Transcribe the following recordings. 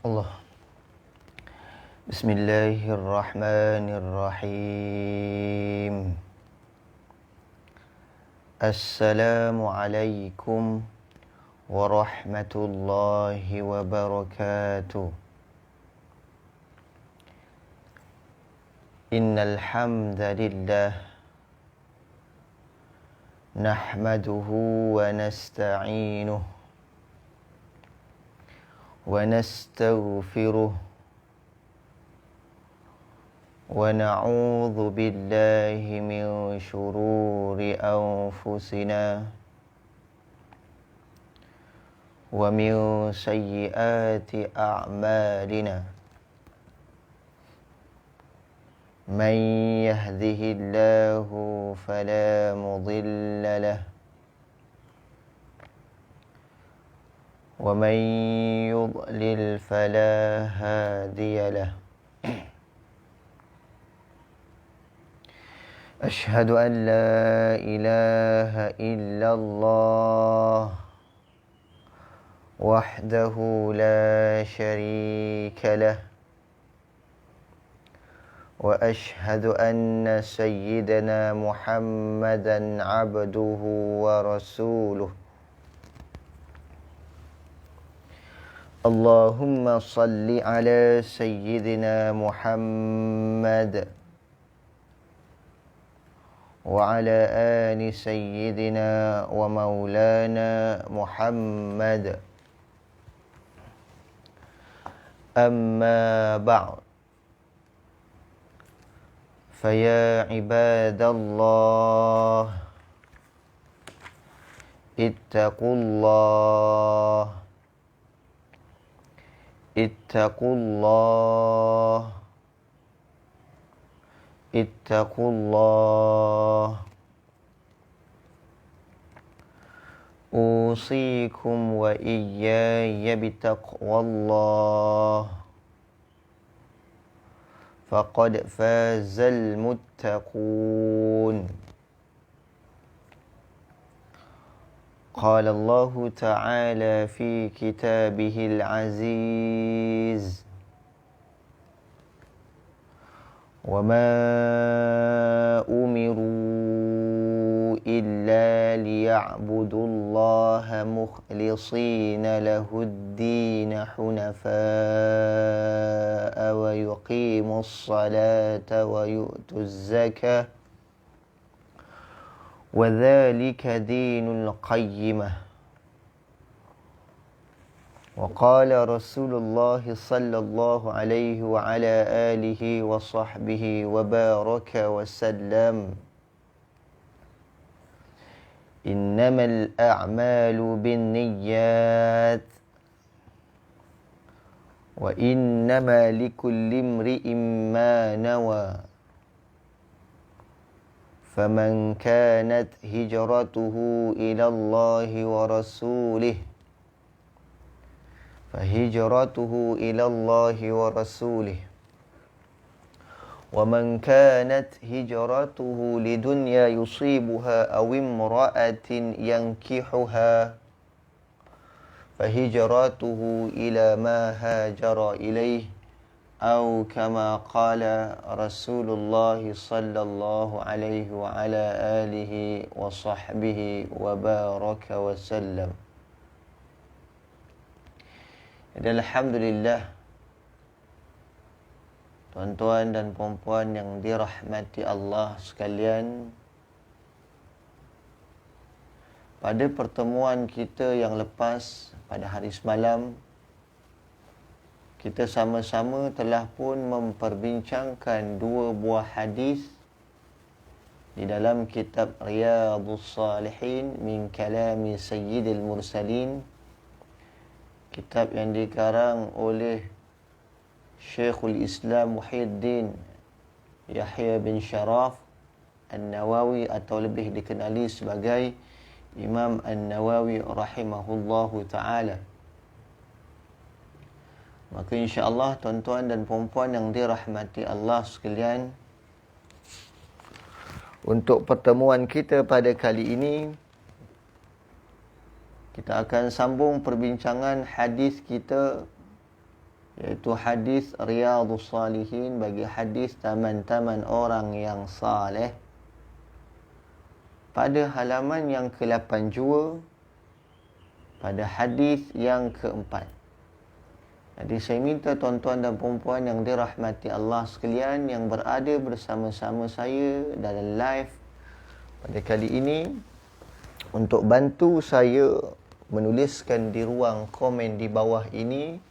Allah. Bismillahirrahmanirrahim. Assalamualaikum warahmatullahi wabarakatuh. Innal hamdalillah nahmaduhu wa nasta'inuhu wa nastaghfiruh wa na'udzu billahi min shururi anfusina wa min sayyiati a'malina. Man yahdihillahu fala mudilla lahu wa man yudlil fala hadiya lahu. Ashhadu an la ilaha illallah wahdahu la syarika lah wa ashhadu anna sayyidana Muhammadan abduhu wa rasuluh. Allahumma salli ala sayyidina Muhammad wa ala ali sayyidina wa maulana Muhammad. Amma ba'd. Faya ibadallah, ittaqullah ittaqullah ittaqullah. Usikum wa iyaya bitaqwallah, faqad fazal muttaqun. Qala Allah Ta'ala fi kitabihil aziz, wa ma umiru illa liya'budullaha mukhlishina lahuddina hunafa'a wa yuqimus salata wa yu'tuz zakah wa dhalika dinul qayyimah. Wa qala Rasulullah sallallahu alaihi wa ala alihi wa sahbihi wa baraka wa sallam. Innamal a'malu binniyat wa innama likulli imri'in ma nawa. فمن كانت هجرته إلى الله ورسوله فهجرته إلى الله ورسوله ومن كانت هجرته لدنيا يصيبها أو امرأة ينكحها فهجرته إلى ما هاجر إليه أو كما قال رسول الله صلى الله عليه وعلى آله وصحبه وبارك وسلم. Dan alhamdulillah, tuan-tuan dan puan-puan yang dirahmati Allah sekalian, pada pertemuan kita yang lepas pada hari semalam, kita sama-sama telah pun memperbincangkan dua buah hadis di dalam kitab Riyadhus Salihin min kalami Sayyidil Mursalin, kitab yang dikarang oleh Syekhul Islam Muhyiddin Yahya bin Sharaf An-Nawawi, atau lebih dikenali sebagai Imam An-Nawawi rahimahullahu ta'ala. Maka insya-Allah tuan-tuan dan puan-puan yang dirahmati Allah sekalian, untuk pertemuan kita pada kali ini, kita akan sambung perbincangan hadis kita iaitu hadis Riyadhus Salihin, bagi hadis taman-taman orang yang saleh, pada halaman yang ke-82, pada hadis yang ke-4. Jadi saya minta tuan-tuan dan puan-puan yang dirahmati Allah sekalian yang berada bersama-sama saya dalam live pada kali ini, untuk bantu saya menuliskan di ruang komen di bawah ini,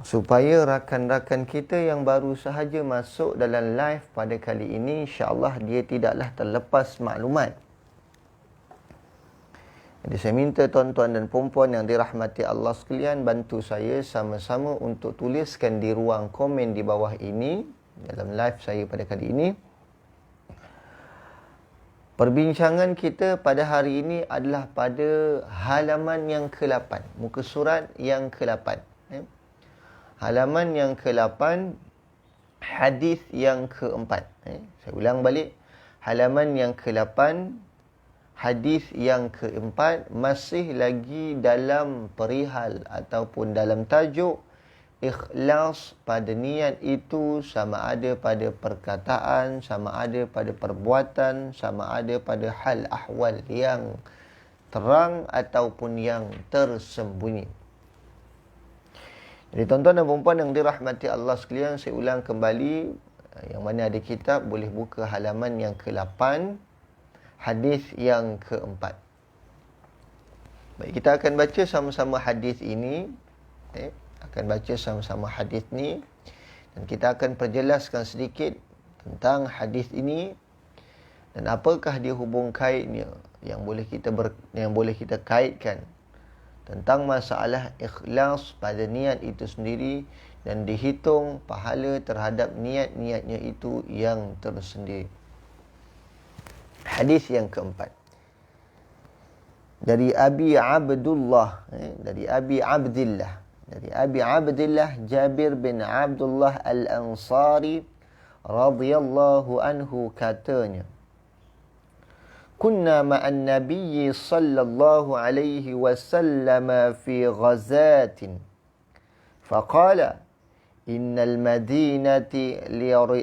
supaya rakan-rakan kita yang baru sahaja masuk dalam live pada kali ini, insya-Allah dia tidaklah terlepas maklumat. Jadi saya minta tuan-tuan dan puan-puan yang dirahmati Allah sekalian, bantu saya sama-sama untuk tuliskan di ruang komen di bawah ini, dalam live saya pada kali ini. Perbincangan kita pada hari ini adalah pada halaman yang ke-8, muka surat yang ke-8. Halaman yang ke-8, hadis yang ke-4. Saya ulang balik. Halaman yang ke-8, hadis yang ke-4, masih lagi dalam perihal ataupun dalam tajuk ikhlas pada niat itu, sama ada pada perkataan, sama ada pada perbuatan, sama ada pada hal ahwal yang terang ataupun yang tersembunyi. Jadi tuan-tuan dan puan-puan yang dirahmati Allah sekalian, saya ulang kembali, yang mana ada kitab boleh buka halaman yang ke-8, hadis yang ke-4. Baik, kita akan baca sama-sama hadis ini. Akan baca sama-sama hadis ni, dan kita akan perjelaskan sedikit tentang hadis ini dan apakah dia hubung kaitnya yang boleh kita kaitkan tentang masalah ikhlas pada niat itu sendiri, dan dihitung pahala terhadap niat-niatnya itu yang tersendiri. Hadis yang ke-4 dari Abi Abdullah, dari Abi Abdillah Jabir bin Abdullah Al-Ansari radhiyallahu anhu, katanya, كنا مع النبي صلى الله عليه وسلم في غزاة فقال إن المدينة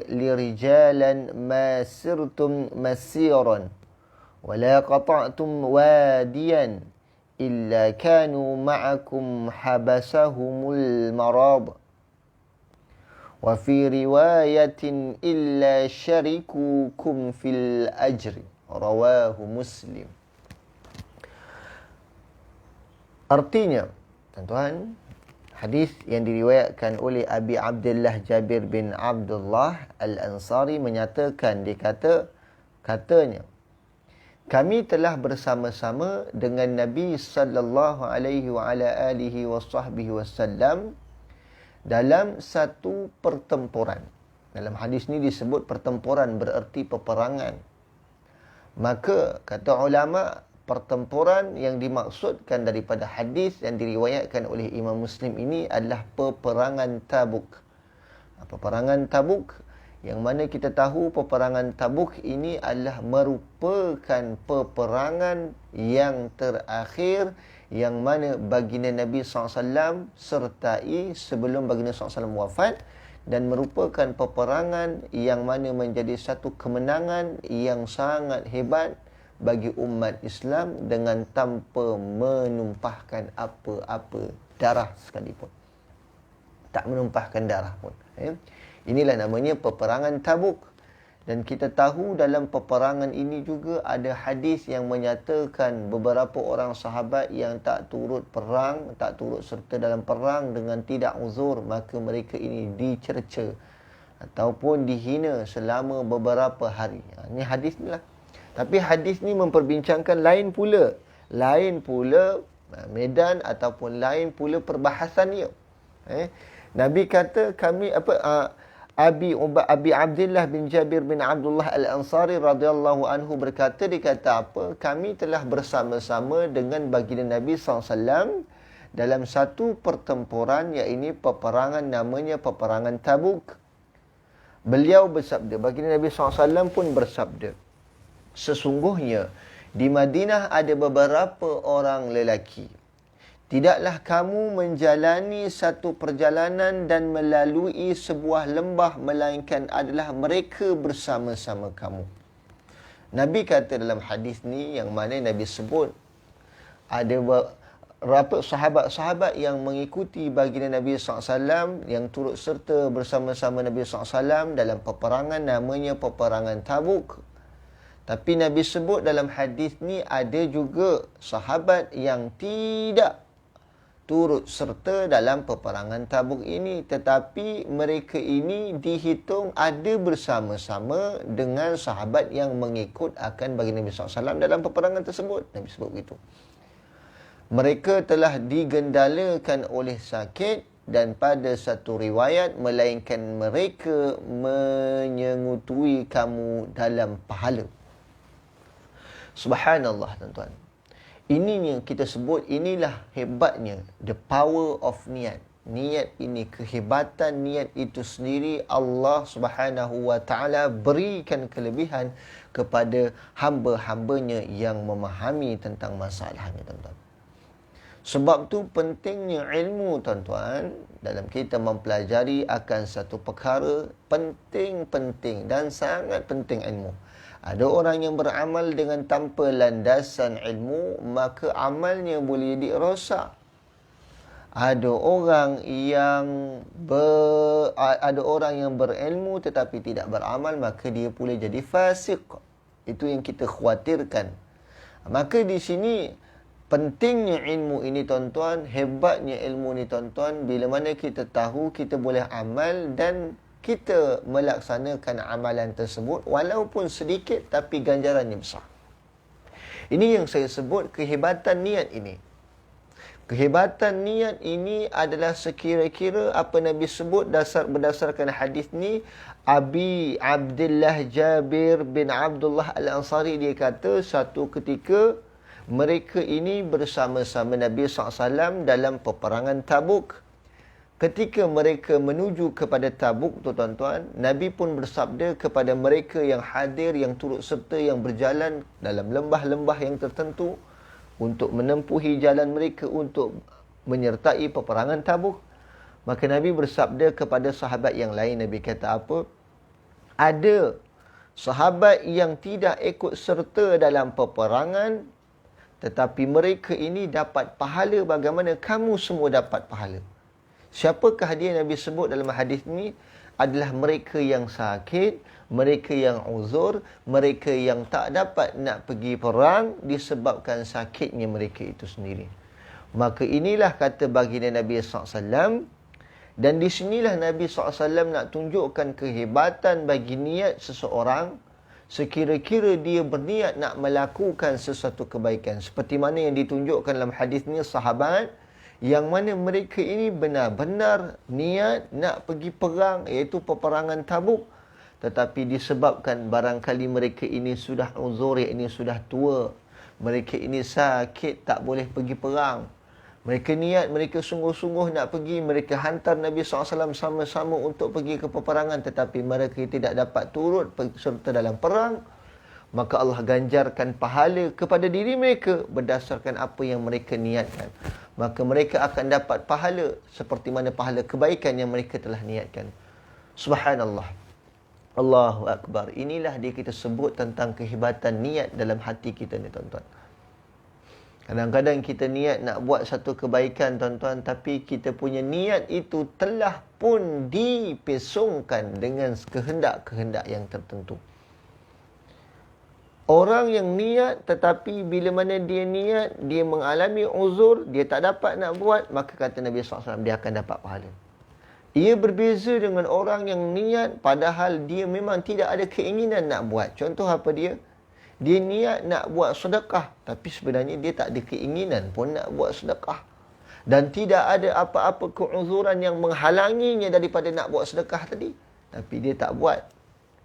لرجالا ما سرتم مسيرا ولا قطعتم واديا إلا كانوا معكم حبسهم المرض وفي رواية إلا شركوكم في الأجر Rawahu Muslim. Artinya, tuan-tuan, hadis yang diriwayatkan oleh Abi Abdullah Jabir bin Abdullah Al-Ansari menyatakan, katanya, kami telah bersama-sama dengan Nabi sallallahu alaihi wa ala alihi wasallam dalam satu pertempuran. Dalam hadis ni disebut pertempuran, bererti peperangan. Maka kata ulama, pertempuran yang dimaksudkan daripada hadis yang diriwayatkan oleh Imam Muslim ini adalah peperangan Tabuk. Peperangan Tabuk, yang mana kita tahu peperangan Tabuk ini adalah merupakan peperangan yang terakhir yang mana baginda Nabi SAW sertai sebelum baginda SAW wafat, dan merupakan peperangan yang mana menjadi satu kemenangan yang sangat hebat bagi umat Islam dengan tanpa menumpahkan apa-apa darah sekalipun. Tak menumpahkan darah pun. Inilah namanya peperangan Tabuk. Dan kita tahu dalam peperangan ini juga ada hadis yang menyatakan beberapa orang sahabat yang tak turut serta dalam perang dengan tidak uzur, maka mereka ini dicerca ataupun dihina selama beberapa hari. Ini hadis ni lah. Tapi hadis ni memperbincangkan lain pula medan ataupun lain pula perbahasannya. Nabi kata Abi Abdullah bin Jabir bin Abdullah Al-Ansari radhiyallahu anhu berkata, dikata apa? Kami telah bersama-sama dengan baginda Nabi SAW dalam satu pertempuran, iaitu peperangan namanya peperangan Tabuk. Beliau bersabda, baginda Nabi SAW pun bersabda, sesungguhnya di Madinah ada beberapa orang lelaki Tidaklah kamu menjalani satu perjalanan dan melalui sebuah lembah, melainkan adalah mereka bersama-sama kamu. Nabi kata dalam hadis ni, yang mana Nabi sebut ada berapa sahabat-sahabat yang mengikuti baginda Nabi SAW, yang turut serta bersama-sama Nabi SAW dalam peperangan namanya peperangan Tabuk. Tapi Nabi sebut dalam hadis ni ada juga sahabat yang tidak turut serta dalam peperangan Tabuk ini, tetapi mereka ini dihitung ada bersama-sama dengan sahabat yang mengikut akan baginda Nabi SAW dalam peperangan tersebut. Nabi sebut begitu. Mereka telah digendalakan oleh sakit, dan pada satu riwayat, melainkan mereka menyengutui kamu dalam pahala. Subhanallah, tuan-tuan. Ini yang kita sebut, inilah hebatnya, the power of niat. Niat ini, kehebatan niat itu sendiri, Allah Subhanahu wa ta'ala berikan kelebihan kepada hamba-hambanya yang memahami tentang masalahnya, tuan-tuan. Sebab tu pentingnya ilmu, tuan-tuan. Dalam kita mempelajari akan satu perkara, penting dan sangat penting ilmu. Ada orang yang beramal dengan tanpa landasan ilmu, maka amalnya boleh jadi rosak. Ada orang yang berilmu tetapi tidak beramal, maka dia boleh jadi fasik. Itu yang kita khawatirkan. Maka di sini pentingnya ilmu ini, tuan-tuan, hebatnya ilmu ni, tuan-tuan, bila mana kita tahu kita boleh amal dan kita melaksanakan amalan tersebut walaupun sedikit tapi ganjarannya besar. Ini yang saya sebut kehebatan niat ini. Kehebatan niat ini adalah sekira-kira apa Nabi sebut berdasarkan hadis ni. Abi Abdullah Jabir bin Abdullah Al-Ansari, dia kata satu ketika mereka ini bersama-sama Nabi SAW dalam peperangan Tabuk. Ketika mereka menuju kepada Tabuk, tuan-tuan, Nabi pun bersabda kepada mereka yang hadir, yang turut serta, yang berjalan dalam lembah-lembah yang tertentu untuk menempuhi jalan mereka untuk menyertai peperangan Tabuk. Maka Nabi bersabda kepada sahabat yang lain, Nabi kata apa? Ada sahabat yang tidak ikut serta dalam peperangan, tetapi mereka ini dapat pahala bagaimana kamu semua dapat pahala. Siapakah dia Nabi sebut dalam hadis ini? Adalah mereka yang sakit, mereka yang uzur, mereka yang tak dapat nak pergi perang disebabkan sakitnya mereka itu sendiri. Maka inilah kata baginda Nabi SAW. Dan di sinilah Nabi SAW nak tunjukkan kehebatan bagi niat seseorang sekira-kira dia berniat nak melakukan sesuatu kebaikan. Seperti mana yang ditunjukkan dalam hadis ni sahabat yang mana mereka ini benar-benar niat nak pergi perang, iaitu peperangan Tabuk. Tetapi disebabkan barangkali mereka ini sudah uzur, ini sudah tua, mereka ini sakit, tak boleh pergi perang. Mereka niat, mereka sungguh-sungguh nak pergi, mereka hantar Nabi SAW sama-sama untuk pergi ke peperangan, tetapi mereka tidak dapat turut serta dalam perang. Maka Allah ganjarkan pahala kepada diri mereka berdasarkan apa yang mereka niatkan. Maka mereka akan dapat pahala seperti mana pahala kebaikan yang mereka telah niatkan. Subhanallah. Allahu Akbar. Inilah dia kita sebut tentang kehebatan niat dalam hati kita ni, tuan-tuan. Kadang-kadang kita niat nak buat satu kebaikan, tuan-tuan, tapi kita punya niat itu telah pun dipesongkan dengan kehendak-kehendak yang tertentu. Orang yang niat tetapi bila mana dia niat, dia mengalami uzur, dia tak dapat nak buat, maka kata Nabi SAW, dia akan dapat pahala. Ia berbeza dengan orang yang niat padahal dia memang tidak ada keinginan nak buat. Contoh apa dia? Dia niat nak buat sedekah, tapi sebenarnya dia tak ada keinginan pun nak buat sedekah. Dan tidak ada apa-apa keuzuran yang menghalanginya daripada nak buat sedekah tadi. Tapi dia tak buat.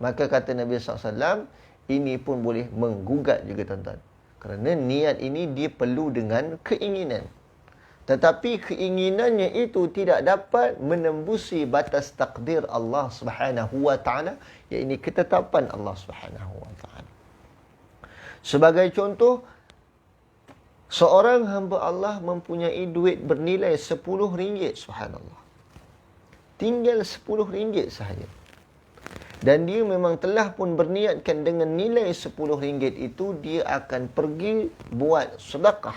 Maka kata Nabi SAW, ini pun boleh menggugat juga, tuan-tuan. Kerana niat ini dia perlu dengan keinginan. Tetapi keinginannya itu tidak dapat menembusi batas takdir Allah Subhanahu wa ta'ala, iaitu ketetapan Allah Subhanahu wa ta'ala. Sebagai contoh, Seorang hamba Allah mempunyai duit bernilai RM10. Subhanallah. Tinggal RM10 sahaja. Dan dia memang telah pun berniatkan dengan nilai RM10 itu, dia akan pergi buat sedekah.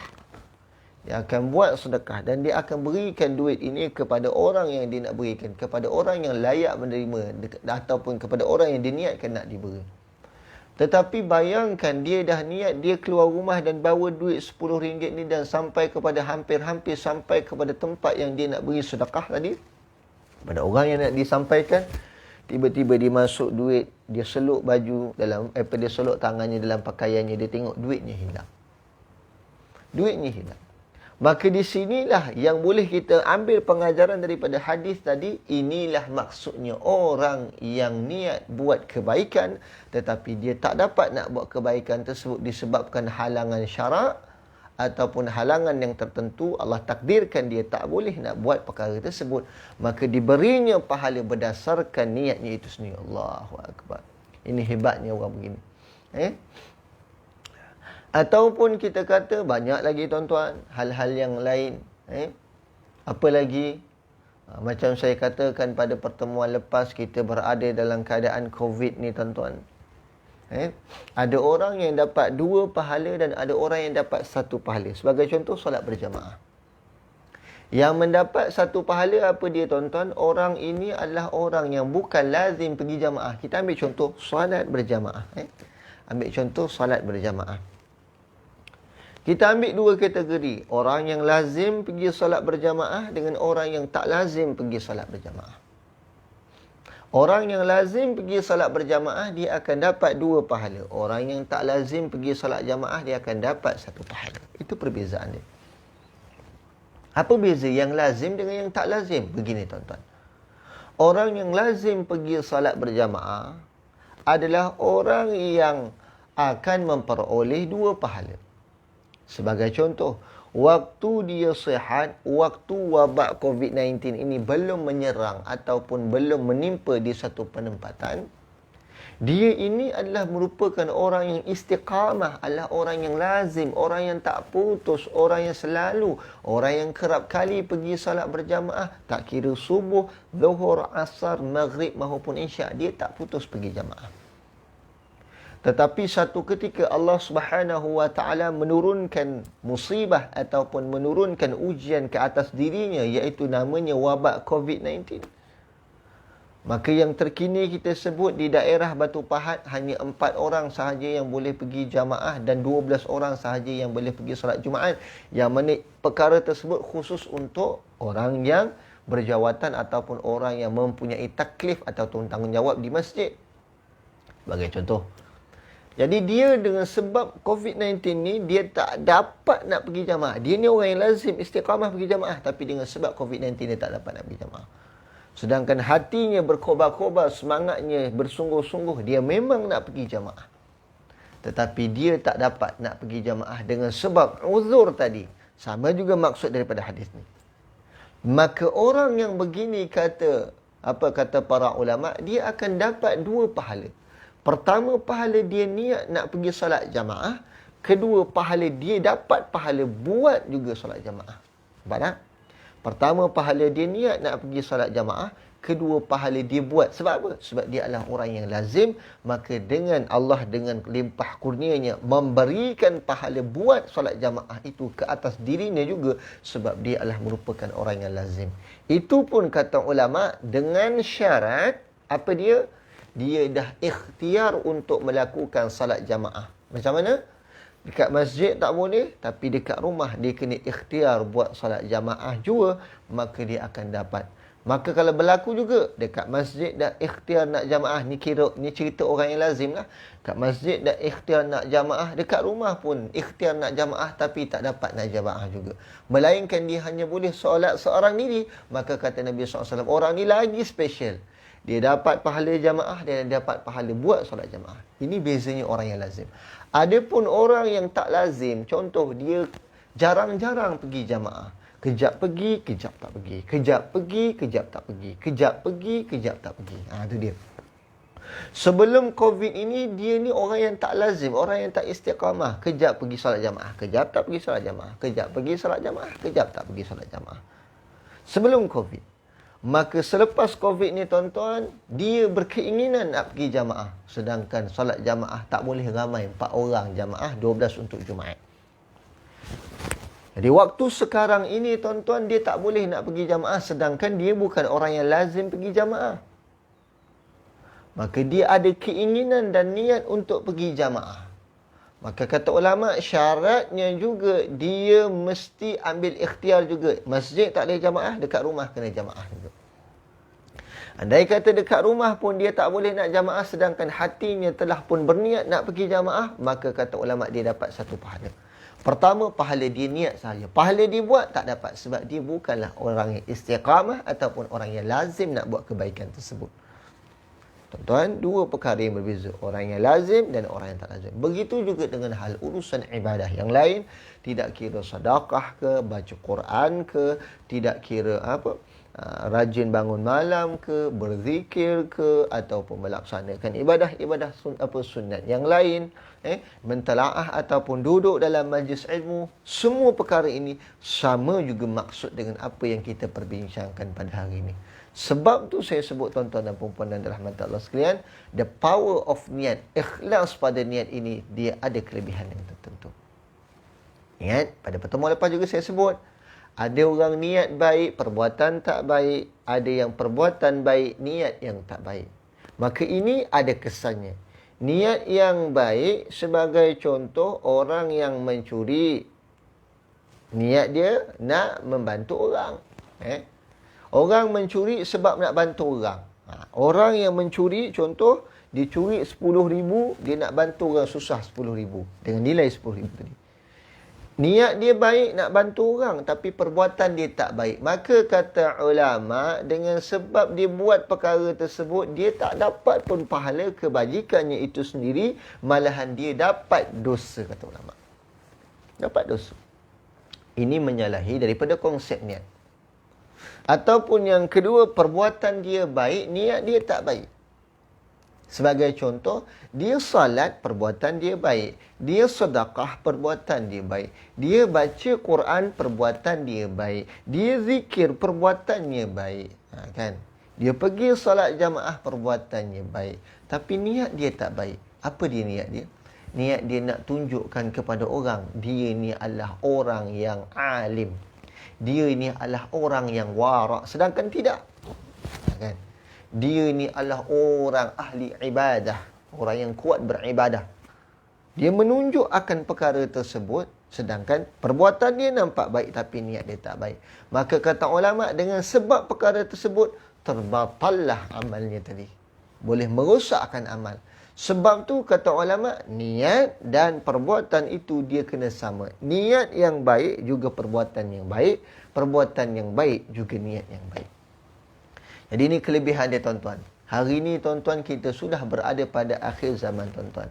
Dia akan buat sedekah dan dia akan berikan duit ini kepada orang yang dia nak berikan, kepada orang yang layak menerima ataupun kepada orang yang dia niatkan nak diberi. Tetapi bayangkan dia dah niat, dia keluar rumah dan bawa duit RM10 ni dan sampai kepada hampir-hampir sampai kepada tempat yang dia nak beri sedekah tadi. Pada orang yang nak disampaikan, tiba-tiba dia masuk duit, dia seluk baju dalam dia seluk tangannya dalam pakaiannya, dia tengok duitnya hilang. Duitnya hilang. Maka di sinilah yang boleh kita ambil pengajaran daripada hadis tadi. Inilah maksudnya orang yang niat buat kebaikan tetapi dia tak dapat nak buat kebaikan tersebut disebabkan halangan syarak ataupun halangan yang tertentu. Allah takdirkan dia tak boleh nak buat perkara tersebut, maka diberinya pahala berdasarkan niatnya itu sendiri. Allahu Akbar. Ini hebatnya orang begini. Ataupun kita kata banyak lagi tuan-tuan hal-hal yang lain. Apa lagi? Macam saya katakan pada pertemuan lepas, kita berada dalam keadaan COVID ni tuan-tuan. Ada orang yang dapat 2 pahala dan ada orang yang dapat 1 pahala. Sebagai contoh, solat berjamaah. Yang mendapat 1 pahala apa dia tuan-tuan? Orang ini adalah orang yang bukan lazim pergi jamaah. Kita ambil contoh solat berjamaah. Ambil contoh solat berjamaah. Kita ambil 2 kategori. Orang yang lazim pergi solat berjamaah dengan orang yang tak lazim pergi solat berjamaah. Orang yang lazim pergi solat berjamaah, dia akan dapat 2 pahala. Orang yang tak lazim pergi solat jamaah, dia akan dapat 1 pahala. Itu perbezaan dia. Apa beza yang lazim dengan yang tak lazim? Begini tuan-tuan. Orang yang lazim pergi solat berjamaah adalah orang yang akan memperoleh 2 pahala. Sebagai contoh, waktu dia sihat, waktu wabak COVID-19 ini belum menyerang ataupun belum menimpa di satu penempatan, dia ini adalah merupakan orang yang istiqamah, adalah orang yang lazim, orang yang tak putus, orang yang selalu, orang yang kerap kali pergi salat berjamaah, tak kira subuh, zuhur, asar, maghrib maupun isyak, dia tak putus pergi jamaah. Tetapi satu ketika Allah Subhanahu wa taala menurunkan musibah ataupun menurunkan ujian ke atas dirinya, iaitu namanya wabak COVID-19. Maka yang terkini kita sebut di daerah Batu Pahat hanya 4 orang sahaja yang boleh pergi jamaah dan 12 orang sahaja yang boleh pergi solat Jumaat. Yang mana perkara tersebut khusus untuk orang yang berjawatan ataupun orang yang mempunyai taklif ataupun tanggungjawab di masjid. Sebagai contoh. Jadi dia dengan sebab COVID-19 ni, dia tak dapat nak pergi jamaah. Dia ni orang yang lazim istiqamah pergi jamaah, tapi dengan sebab COVID-19 dia tak dapat nak pergi jamaah. Sedangkan hatinya berkobar-kobar, semangatnya bersungguh-sungguh, dia memang nak pergi jamaah. Tetapi dia tak dapat nak pergi jamaah dengan sebab uzur tadi. Sama juga maksud daripada hadis ni. Maka orang yang begini kata para ulama, dia akan dapat 2 pahala. Pertama, pahala dia niat nak pergi solat jamaah. Kedua, pahala dia dapat pahala buat juga solat jamaah. Nampak tak? Pertama, pahala dia niat nak pergi solat jamaah. Kedua, pahala dia buat. Sebab apa? Sebab dia adalah orang yang lazim. Maka dengan Allah, dengan limpah kurnianya, memberikan pahala buat solat jamaah itu ke atas dirinya juga. Sebab dia adalah merupakan orang yang lazim. Itu pun kata ulama, dengan syarat, apa dia? Dia dah ikhtiar untuk melakukan salat jamaah. Macam mana? Dekat masjid tak boleh, tapi dekat rumah dia kena ikhtiar buat salat jamaah juga, maka dia akan dapat. Maka kalau berlaku juga, dekat masjid dah ikhtiar nak jamaah, ni cerita orang yang lazim lah. Dekat masjid dah ikhtiar nak jamaah, dekat rumah pun ikhtiar nak jamaah, tapi tak dapat nak jamaah juga. Melainkan dia hanya boleh solat seorang diri, maka kata Nabi SAW, orang ni lagi special. Dia dapat pahala jamaah dan dia dapat pahala buat solat jamaah. Ini bezanya orang yang lazim. Adapun orang yang tak lazim, contoh dia jarang-jarang pergi jamaah. Kejap pergi, kejap tak pergi. Kejap pergi, kejap tak pergi. Kejap pergi, kejap tak pergi. Itu dia. Sebelum COVID ini, dia ni orang yang tak lazim, orang yang tak istiqamah. Kejap pergi solat jamaah, kejap tak pergi solat jamaah, kejap pergi solat jamaah, kejap tak pergi solat jamaah. Sebelum COVID. Maka selepas COVID ni tuan-tuan, dia berkeinginan nak pergi jamaah. Sedangkan solat jamaah tak boleh ramai, 4 orang jamaah, 12 untuk Jumaat. Jadi waktu sekarang ini tuan-tuan, dia tak boleh nak pergi jamaah sedangkan dia bukan orang yang lazim pergi jamaah. Maka dia ada keinginan dan niat untuk pergi jamaah. Maka kata ulama, syaratnya juga dia mesti ambil ikhtiar juga. Masjid tak boleh jamaah, dekat rumah kena jamaah juga. Andai kata dekat rumah pun dia tak boleh nak jamaah sedangkan hatinya telah pun berniat nak pergi jamaah, maka kata ulama dia dapat satu pahala. Pertama, pahala dia niat sahaja. Pahala dia buat tak dapat sebab dia bukanlah orang yang istiqamah ataupun orang yang lazim nak buat kebaikan tersebut. Tuan-tuan, dua perkara yang berbeza. Orang yang lazim dan orang yang tak lazim. Begitu juga dengan hal urusan ibadah yang lain. Tidak kira sedekah ke, baca Quran ke, tidak kira rajin bangun malam ke, berzikir ke, ataupun melaksanakan ibadah-ibadah sunat yang lain, mentelaah ataupun duduk dalam majlis ilmu. Semua perkara ini sama juga maksud dengan apa yang kita perbincangkan pada hari ini. Sebab tu saya sebut tuan-tuan dan puan-puan dan dirahmati Allah sekalian, the power of niat, ikhlas pada niat ini, dia ada kelebihan yang tertentu. Ingat, pada pertemuan lepas juga saya sebut, ada orang niat baik, perbuatan tak baik. Ada yang perbuatan baik, niat yang tak baik. Maka ini ada kesannya. Niat yang baik, sebagai contoh, orang yang mencuri, niat dia nak membantu orang. Orang mencuri sebab nak bantu orang. Orang yang mencuri, contoh, dia curi 10,000, dia nak bantu orang susah 10,000. Dengan nilai 10,000 tadi. Niat dia baik nak bantu orang, tapi perbuatan dia tak baik. Maka kata ulama, dengan sebab dia buat perkara tersebut, dia tak dapat pun pahala kebajikannya itu sendiri, malahan dia dapat dosa, kata ulama. Dapat dosa. Ini menyalahi daripada konsep niat. Ataupun yang kedua, perbuatan dia baik, niat dia tak baik. Sebagai contoh, dia salat, perbuatan dia baik. Dia sedekah, perbuatan dia baik. Dia baca Quran, perbuatan dia baik. Dia zikir, perbuatannya baik. Kan? Dia pergi salat jamaah, perbuatannya baik. Tapi niat dia tak baik. Apa dia niat dia? Niat dia nak tunjukkan kepada orang, dia ni adalah orang yang alim. Dia ni adalah orang yang warak. Sedangkan tidak. Kan? Dia ni adalah orang ahli ibadah. Orang yang kuat beribadah. Dia menunjuk akan perkara tersebut. Sedangkan perbuatan dia nampak baik tapi niat dia tak baik. Maka kata ulama, dengan sebab perkara tersebut, terbatallah amalnya tadi. Boleh merosakkan amal. Sebab tu kata ulama, niat dan perbuatan itu dia kena sama. Niat yang baik juga perbuatan yang baik. Perbuatan yang baik juga niat yang baik. Jadi ini kelebihan dia tuan-tuan. Hari ini tuan-tuan, kita sudah berada pada akhir zaman tuan-tuan.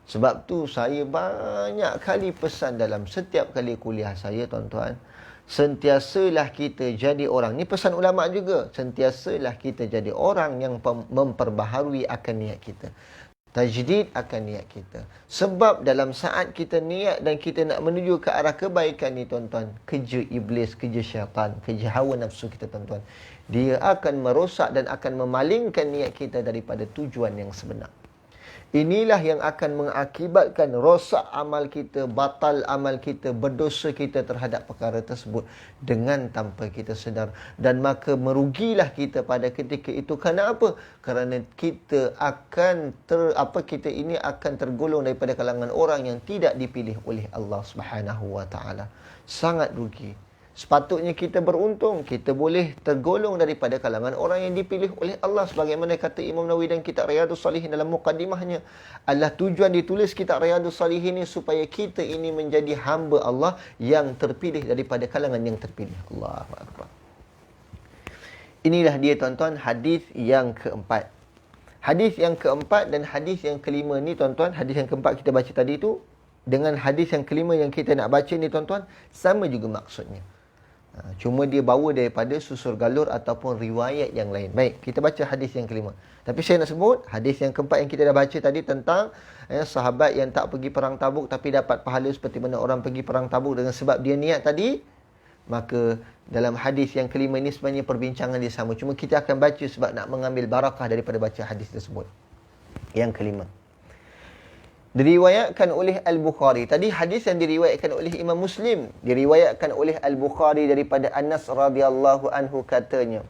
Sebab tu saya banyak kali pesan dalam setiap kali kuliah saya tuan-tuan. Sentiasalah kita jadi orang. Ni pesan ulama juga. Sentiasalah kita jadi orang yang memperbaharui akan niat kita. Tajdid akan niat kita. Sebab dalam saat kita niat dan kita nak menuju ke arah kebaikan ni tuan-tuan, kerja iblis, kerja syaitan, kerja hawa nafsu kita tuan-tuan, dia akan merosak dan akan memalingkan niat kita daripada tujuan yang sebenar. Inilah yang akan mengakibatkan rosak amal kita, batal amal kita, berdosa kita terhadap perkara tersebut dengan tanpa kita sedar. Dan maka merugilah kita pada ketika itu. Kerana apa? Kerana kita akan kita ini akan tergolong daripada kalangan orang yang tidak dipilih oleh Allah Subhanahu wa taala. Sangat rugi. Sepatutnya kita beruntung, kita boleh tergolong daripada kalangan orang yang dipilih oleh Allah. Sebagaimana kata Imam Nawawi dan kitab Riyadhus Salihin dalam muqaddimahnya, adalah tujuan ditulis kitab Riyadhus Salihin ini supaya kita ini menjadi hamba Allah yang terpilih daripada kalangan yang terpilih. Allahu Akbar. Inilah dia tuan-tuan, hadis yang keempat. Hadis yang keempat dan hadis yang kelima ni tuan-tuan, hadis yang keempat kita baca tadi tu dengan hadis yang kelima yang kita nak baca ni tuan-tuan, sama juga maksudnya. Cuma dia bawa daripada susur galur ataupun riwayat yang lain. Baik, kita baca hadis yang kelima. Tapi saya nak sebut hadis yang keempat yang kita dah baca tadi tentang sahabat yang tak pergi perang Tabuk tapi dapat pahala seperti mana orang pergi perang Tabuk dengan sebab dia niat tadi. Maka dalam hadis yang kelima ini sebenarnya perbincangan dia sama. Cuma kita akan baca sebab nak mengambil barakah daripada baca hadis tersebut. Yang kelima. Diriwayatkan oleh Al-Bukhari. Tadi hadis yang diriwayatkan oleh Imam Muslim. Diriwayatkan oleh Al-Bukhari daripada Anas radhiyallahu anhu katanya.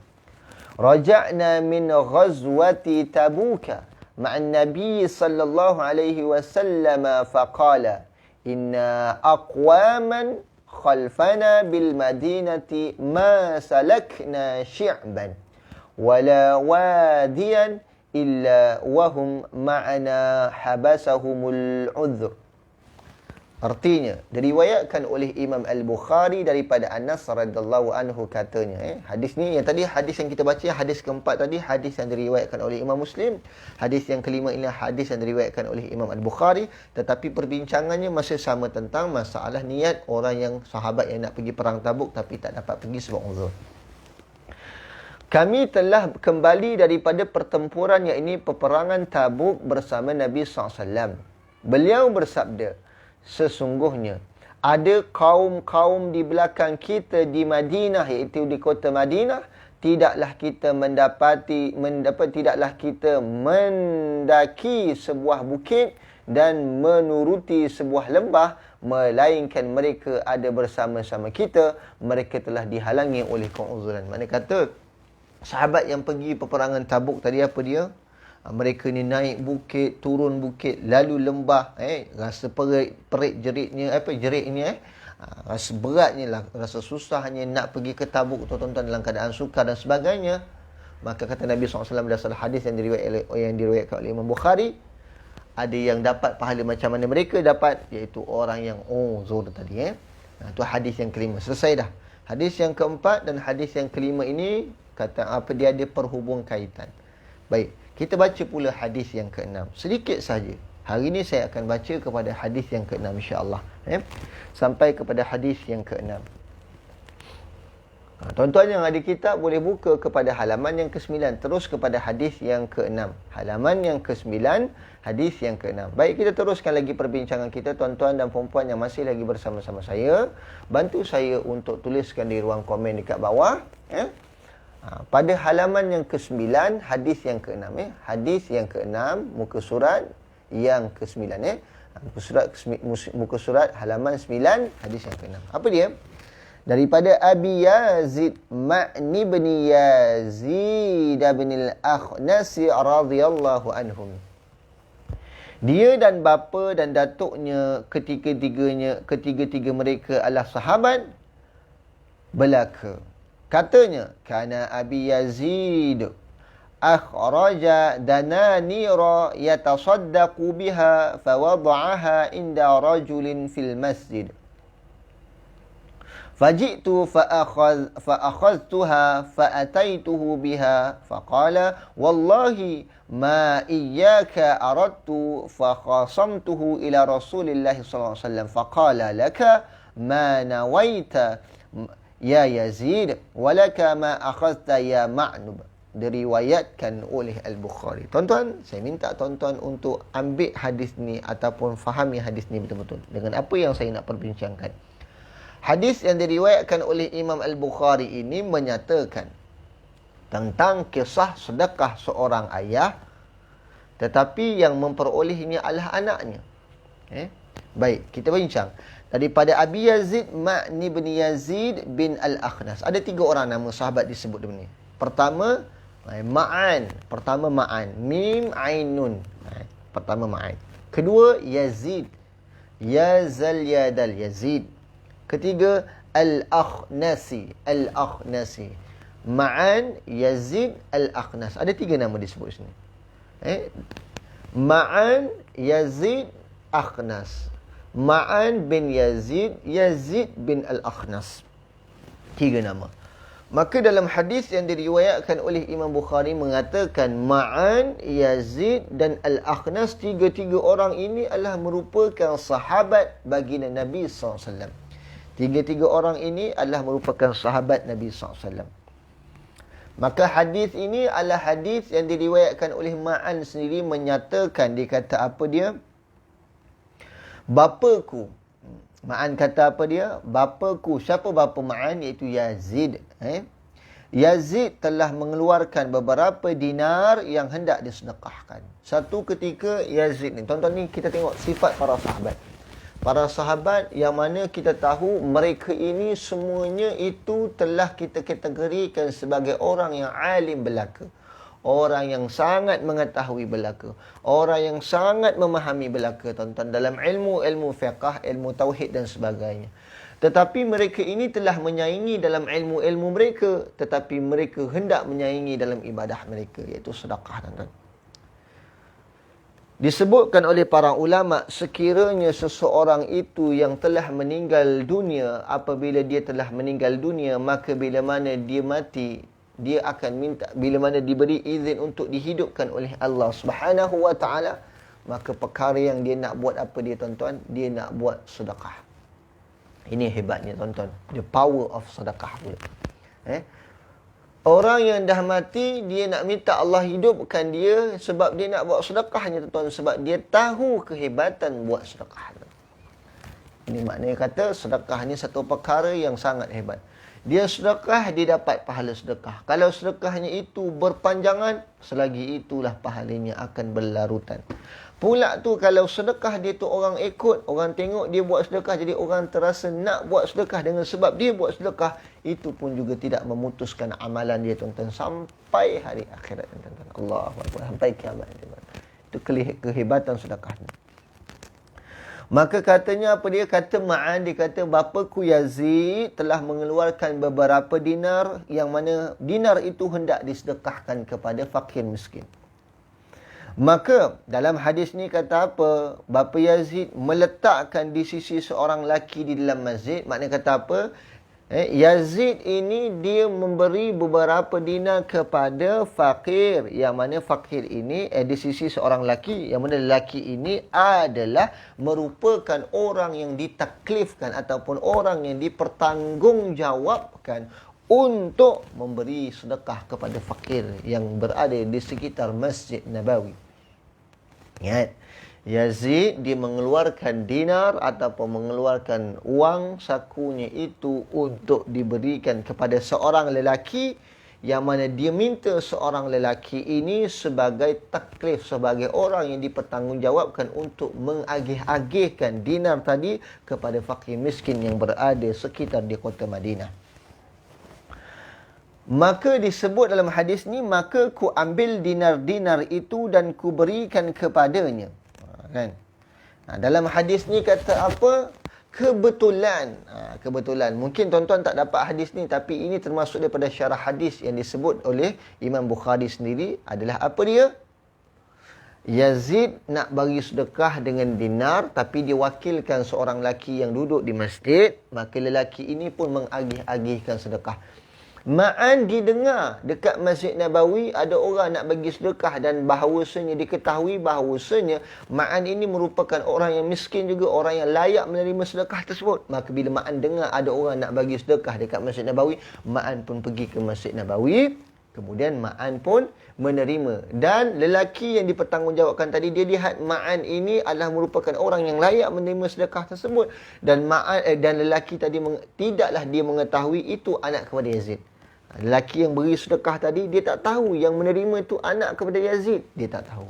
Raja'na min ghazwati Tabuka ma'an Nabi sallallahu alaihi wasallam faqala inna aqwaman khalfana bil madinati ma salakna syi'ban wala wadiyan illa wahum ma'ana habasahumul udhr. Artinya, diriwayatkan oleh Imam Al-Bukhari daripada Anas radhiyallahu anhu katanya. Hadis ni, yang tadi hadis yang kita baca, hadis keempat tadi, hadis yang diriwayatkan oleh Imam Muslim. Hadis yang kelima ini hadis yang diriwayatkan oleh Imam Al-Bukhari. Tetapi perbincangannya masih sama tentang masalah niat orang yang sahabat yang nak pergi perang Tabuk tapi tak dapat pergi sebab uzur. Kami telah kembali daripada pertempuran iaitu peperangan Tabuk bersama Nabi SAW. Beliau bersabda, sesungguhnya ada kaum-kaum di belakang kita di Madinah iaitu di kota Madinah, tidaklah kita mendaki sebuah bukit dan menuruti sebuah lembah, melainkan mereka ada bersama-sama kita, mereka telah dihalangi oleh keuzuran. Maknanya kata sahabat yang pergi peperangan Tabuk tadi apa dia? Mereka ni naik bukit, turun bukit, lalu lembah, rasa perit jeritnya, jeritnya, rasa beratnya lah, rasa susahnya nak pergi ke Tabuk tuan-tuan dalam keadaan sukar dan sebagainya. Maka kata Nabi SAW dalam salah hadis yang diriwayatkan oleh Imam Bukhari, ada yang dapat pahala macam mana mereka dapat, iaitu orang yang uzur tadi. Itu hadis yang kelima. Selesai dah. Hadis yang keempat dan hadis yang kelima ini kata apa, dia ada perhubung kaitan. Baik, kita baca pula hadis yang keenam. Sedikit saja. Hari ini saya akan baca kepada hadis yang keenam insya-Allah. Sampai kepada hadis yang keenam. Tuan-tuan yang ada kitab boleh buka kepada halaman yang ke-9 terus kepada hadis yang ke-6. Halaman yang ke-9, hadis yang ke-6. Baik, kita teruskan lagi perbincangan kita tuan-tuan dan puan-puan yang masih lagi bersama-sama saya. Bantu saya untuk tuliskan di ruang komen dekat bawah, pada halaman yang ke-9, hadis yang ke-6. Hadis yang ke-6, muka surat yang ke-9. Muka surat halaman 9, hadis yang ke-6. Apa dia? Daripada Abi Yazid Ma'ni bin Yazid bin al-Akhnasi radhiyallahu anhum. Dia dan bapa dan datuknya ketiga-tiga mereka adalah sahabat belaka. Katanya, kana Abi Yazid akhraja dananira yatasaddaqu biha fawada'aha inda rajulin fil masjid. Faji'tu fa'akhadtuha fa'ataituhu biha faqala wallahi ma iyyaka aradtu fakhasamtuhu ila Rasulillah sallallahu alaihi wasallam faqala laka ma nawaita ya Yazid walaka ma akhadta ya Ma'nub. Diriwayatkan oleh Al-Bukhari. Tuan-tuan, saya minta tuan-tuan untuk ambil hadis ni ataupun fahami hadis ni betul-betul dengan apa yang saya nak perbincangkan. Hadis yang diriwayatkan oleh Imam Al-Bukhari ini menyatakan tentang kisah sedekah seorang ayah, tetapi yang memperolehnya adalah anaknya. Baik, kita bincang. Daripada Abi Yazid Ma'ni bin Yazid bin Al-Akhnas. Ada 3 orang nama sahabat disebut ni. Pertama, Ma'an. Pertama Ma'an. Mim, Ainun. Pertama Ma'an. Kedua, Yazid. Yazal, Yadal, Yazid. Ketiga, Al-Akhnasi. Al-Akhnasi. Ma'an, Yazid, Al-Akhnas. Ada 3 nama disebut sini. Ma'an, Yazid, Akhnas. Ma'an bin Yazid, Yazid bin Al-Akhnas. 3 nama. Maka dalam hadis yang diriwayatkan oleh Imam Bukhari mengatakan Ma'an, Yazid dan Al-Akhnas, 3 orang ini adalah merupakan sahabat baginda Nabi SAW. Tiga-tiga orang ini adalah merupakan sahabat Nabi SAW. Maka hadis ini adalah hadis yang diriwayatkan oleh Ma'an sendiri, menyatakan, dia kata apa dia? Bapaku. Ma'an kata apa dia? Bapaku. Siapa bapa Ma'an? Iaitu Yazid. Yazid telah mengeluarkan beberapa dinar yang hendak disedekahkan. Satu ketika Yazid ni, tuan-tuan ni kita tengok sifat para sahabat. Para sahabat yang mana kita tahu mereka ini semuanya itu telah kita kategorikan sebagai orang yang alim belaka. Orang yang sangat mengetahui belaka. Orang yang sangat memahami belaka, tuan-tuan, dalam ilmu fiqh, ilmu tauhid dan sebagainya. Tetapi mereka ini telah menyaingi dalam ilmu-ilmu mereka, tetapi mereka hendak menyaingi dalam ibadah mereka, iaitu sedekah, tuan-tuan. Disebutkan oleh para ulama, sekiranya seseorang itu yang telah meninggal dunia, apabila dia telah meninggal dunia, maka bila mana dia mati, dia akan minta, bila mana diberi izin untuk dihidupkan oleh Allah Subhanahu wa taala, maka perkara yang dia nak buat apa dia, tuan-tuan? Dia nak buat sedekah. Ini hebatnya, tuan-tuan, the power of sedekah pula. Orang yang dah mati, dia nak minta Allah hidupkan dia sebab dia nak buat sedekahnya, tuan-tuan. Sebab dia tahu kehebatan buat sedekah. Ini maknanya kata sedekah ni satu perkara yang sangat hebat. Dia sedekah, dia dapat pahala sedekah. Kalau sedekahnya itu berpanjangan, selagi itulah pahalanya akan berlarutan. Pula tu kalau sedekah dia tu orang ikut, orang tengok dia buat sedekah, jadi orang terasa nak buat sedekah dengan sebab dia buat sedekah, itu pun juga tidak memutuskan amalan dia, tuan-tuan, sampai hari akhirat, tuan-tuan. Allahu Akbar, sampai kiamat, tuan-tuan. Itu kehebatan sedekah ni. Maka katanya apa dia? Kata Ma'an, dia kata bapaku Yazid telah mengeluarkan beberapa dinar, yang mana dinar itu hendak disedekahkan kepada fakir miskin. Maka dalam hadis ni kata apa? Bapa Yazid meletakkan di sisi seorang lelaki di dalam masjid. Maknanya kata apa? Yazid ini dia memberi beberapa dinar kepada fakir. Yang mana fakir ini di sisi seorang lelaki. Yang mana lelaki ini adalah merupakan orang yang ditaklifkan ataupun orang yang dipertanggungjawabkan untuk memberi sedekah kepada fakir yang berada di sekitar Masjid Nabawi. Ingat, Yazid dia mengeluarkan dinar ataupun mengeluarkan wang sakunya itu untuk diberikan kepada seorang lelaki, yang mana dia minta seorang lelaki ini sebagai taklif, sebagai orang yang dipertanggungjawabkan untuk mengagih-agihkan dinar tadi kepada fakir miskin yang berada sekitar di kota Madinah. Maka disebut dalam hadis ni, maka ku ambil dinar-dinar itu dan ku berikan kepadanya. Kan? Dalam hadis ni kata apa? Kebetulan. Kebetulan. Mungkin tuan-tuan tak dapat hadis ni, tapi ini termasuk daripada syarah hadis yang disebut oleh Imam Bukhari sendiri. Adalah apa dia? Yazid nak bagi sedekah dengan dinar, tapi dia wakilkan seorang lelaki yang duduk di masjid. Maka lelaki ini pun mengagih-agihkan sedekah. Ma'an didengar dekat Masjid Nabawi ada orang nak bagi sedekah, dan bahawasanya diketahui bahawasanya Ma'an ini merupakan orang yang miskin juga, orang yang layak menerima sedekah tersebut. Maka bila Ma'an dengar ada orang nak bagi sedekah dekat Masjid Nabawi, Ma'an pun pergi ke Masjid Nabawi. Kemudian Ma'an pun menerima. Dan lelaki yang dipertanggungjawabkan tadi, dia lihat Ma'an ini adalah merupakan orang yang layak menerima sedekah tersebut. Dan dan lelaki tadi tidaklah dia mengetahui itu anak kepada Yazid. Lelaki yang beri sedekah tadi, dia tak tahu yang menerima itu anak kepada Yazid. Dia tak tahu.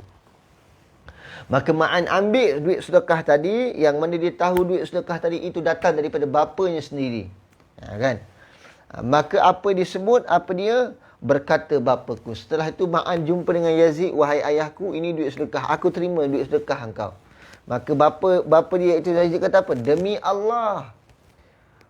Maka Ma'an ambil duit sedekah tadi, yang mana dia tahu duit sedekah tadi itu datang daripada bapanya sendiri. Kan? Maka apa disebut? Apa dia? Berkata bapaku. Setelah itu Ma'an jumpa dengan Yazid, wahai ayahku, ini duit sedekah. Aku terima duit sedekah engkau. Maka bapa dia itu Yazid kata apa? Demi Allah,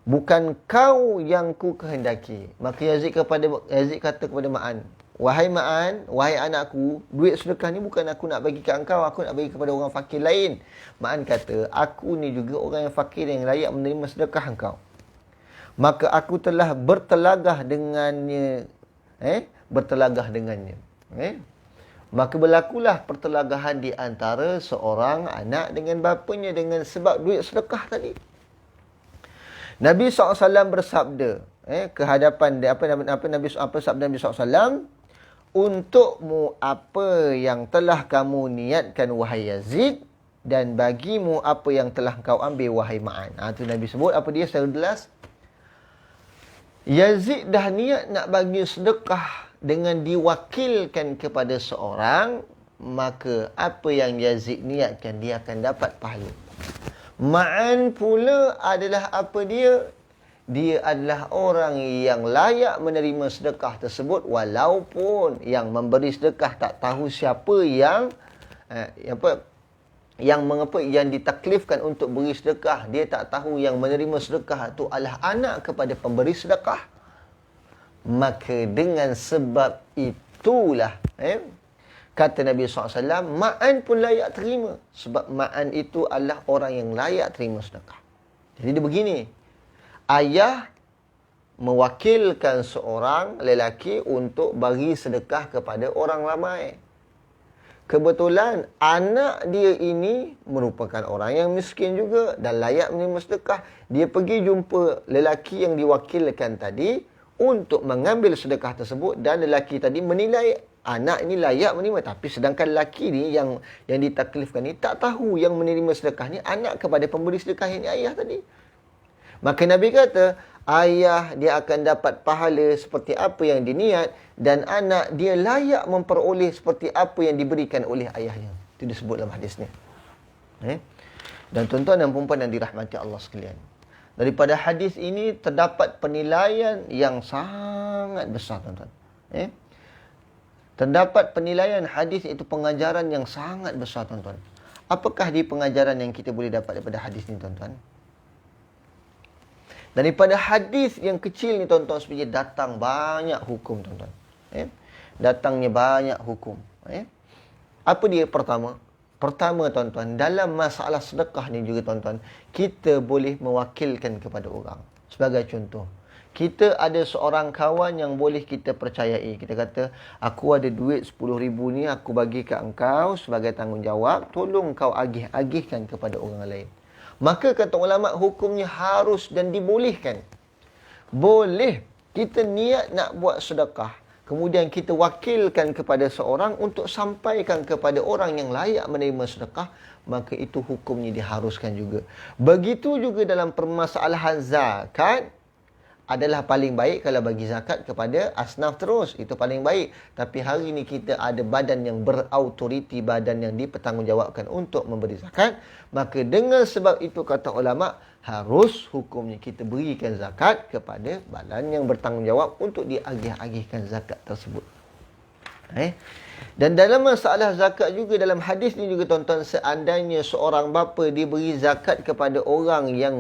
bukan kau yang ku kehendaki. Maka Yazid kata kepada Ma'an, wahai Ma'an, wahai anakku, duit sedekah ni bukan aku nak bagi ke engkau, aku nak bagi kepada orang fakir lain. Ma'an kata, aku ni juga orang yang fakir yang layak menerima sedekah engkau. Maka aku telah bertelagah dengannya. Maka berlakulah pertelagahan di antara seorang anak dengan bapanya dengan sebab duit sedekah tadi. Nabi SAW bersabda, kehadapan dia, apa sabda Nabi SAW? Untukmu apa yang telah kamu niatkan wahai Yazid, dan bagimu apa yang telah kau ambil wahai Ma'an. Itu Nabi sebut apa dia secara jelas. Yazid dah niat nak bagi sedekah dengan diwakilkan kepada seorang, maka apa yang Yazid niatkan dia akan dapat pahala. Ma'an pula adalah apa dia? Dia adalah orang yang layak menerima sedekah tersebut, walaupun yang memberi sedekah tak tahu siapa yang yang ditaklifkan untuk beri sedekah. Dia tak tahu yang menerima sedekah itu adalah anak kepada pemberi sedekah. Maka dengan sebab itulah kata Nabi SAW, Ma'an pun layak terima. Sebab Ma'an itu adalah orang yang layak terima sedekah. Jadi dia begini, ayah mewakilkan seorang lelaki untuk bagi sedekah kepada orang ramai. Kebetulan anak dia ini merupakan orang yang miskin juga dan layak menerima sedekah. Dia pergi jumpa lelaki yang diwakilkan tadi untuk mengambil sedekah tersebut, dan lelaki tadi menilai anak ini layak menerima, tapi sedangkan lelaki ni yang ditaklifkan ni tak tahu yang menerima sedekah ni anak kepada pemberi sedekah yang ayah tadi. Maka Nabi kata, ayah dia akan dapat pahala seperti apa yang diniat, dan anak dia layak memperoleh seperti apa yang diberikan oleh ayahnya. Itu disebut dalam hadis ni. Dan tuan-tuan dan puan-puan yang dirahmati Allah sekalian, daripada hadis ini terdapat penilaian yang sangat besar, tuan-tuan. Terdapat penilaian hadis itu pengajaran yang sangat besar, tuan-tuan. Apakah di pengajaran yang kita boleh dapat daripada hadis ni, tuan-tuan? Daripada hadis yang kecil ni, tuan-tuan, sebenarnya datang banyak hukum, tuan-tuan. Datangnya banyak hukum. Apa dia pertama? Pertama, tuan-tuan, dalam masalah sedekah ni juga, tuan-tuan, kita boleh mewakilkan kepada orang. Sebagai contoh, kita ada seorang kawan yang boleh kita percayai. Kita kata, aku ada duit 10,000 ni, aku bagi kat engkau sebagai tanggungjawab, tolong kau agih-agihkan kepada orang lain. Maka kata ulama, hukumnya harus dan dibolehkan. Boleh kita niat nak buat sedekah, kemudian kita wakilkan kepada seorang untuk sampaikan kepada orang yang layak menerima sedekah, maka itu hukumnya diharuskan juga. Begitu juga dalam permasalahan zakat, adalah paling baik kalau bagi zakat kepada asnaf terus. Itu paling baik. Tapi hari ini kita ada badan yang berautoriti, badan yang dipertanggungjawabkan untuk memberi zakat. Maka dengan sebab itu kata ulama, harus hukumnya kita berikan zakat kepada badan yang bertanggungjawab untuk diagih-agihkan zakat tersebut. Dan dalam masalah zakat juga, dalam hadis ni juga, tuan-tuan, seandainya seorang bapa diberi zakat kepada orang yang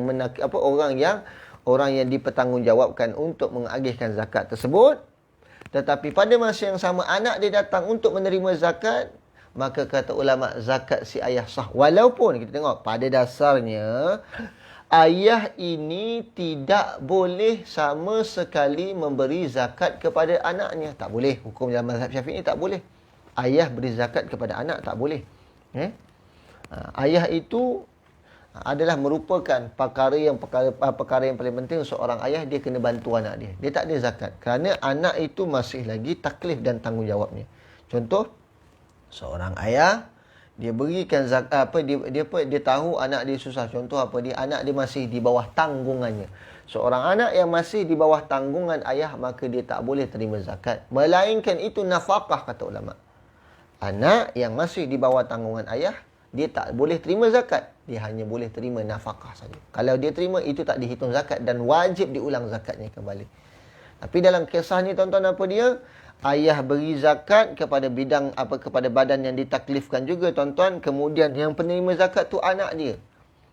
orang yang dipertanggungjawabkan untuk mengagihkan zakat tersebut, tetapi pada masa yang sama anak dia datang untuk menerima zakat, maka kata ulama, zakat si ayah sah. Walaupun kita tengok pada dasarnya ayah ini tidak boleh sama sekali memberi zakat kepada anaknya. Tak boleh. Hukum dalam mazhab Syafi'i tak boleh. Ayah beri zakat kepada anak tak boleh. Ayah itu adalah merupakan perkara yang paling penting. Seorang ayah, dia kena bantu anak dia. Dia tak ada zakat kerana anak itu masih lagi taklif dan tanggungjawabnya. Contoh, seorang ayah dia berikan zakat, dia tahu anak dia susah. Contoh anak dia masih di bawah tanggungannya. Seorang anak yang masih di bawah tanggungan ayah, maka dia tak boleh terima zakat, melainkan itu nafkah, kata ulama. Anak yang masih di bawah tanggungan ayah, dia tak boleh terima zakat. Dia hanya boleh terima nafkah saja. Kalau dia terima, itu tak dihitung zakat dan wajib diulang zakatnya kembali. Tapi dalam kisah ni, tuan-tuan, apa dia? Ayah beri zakat kepada kepada badan yang ditaklifkan juga, tuan-tuan. Kemudian yang penerima zakat tu anak dia.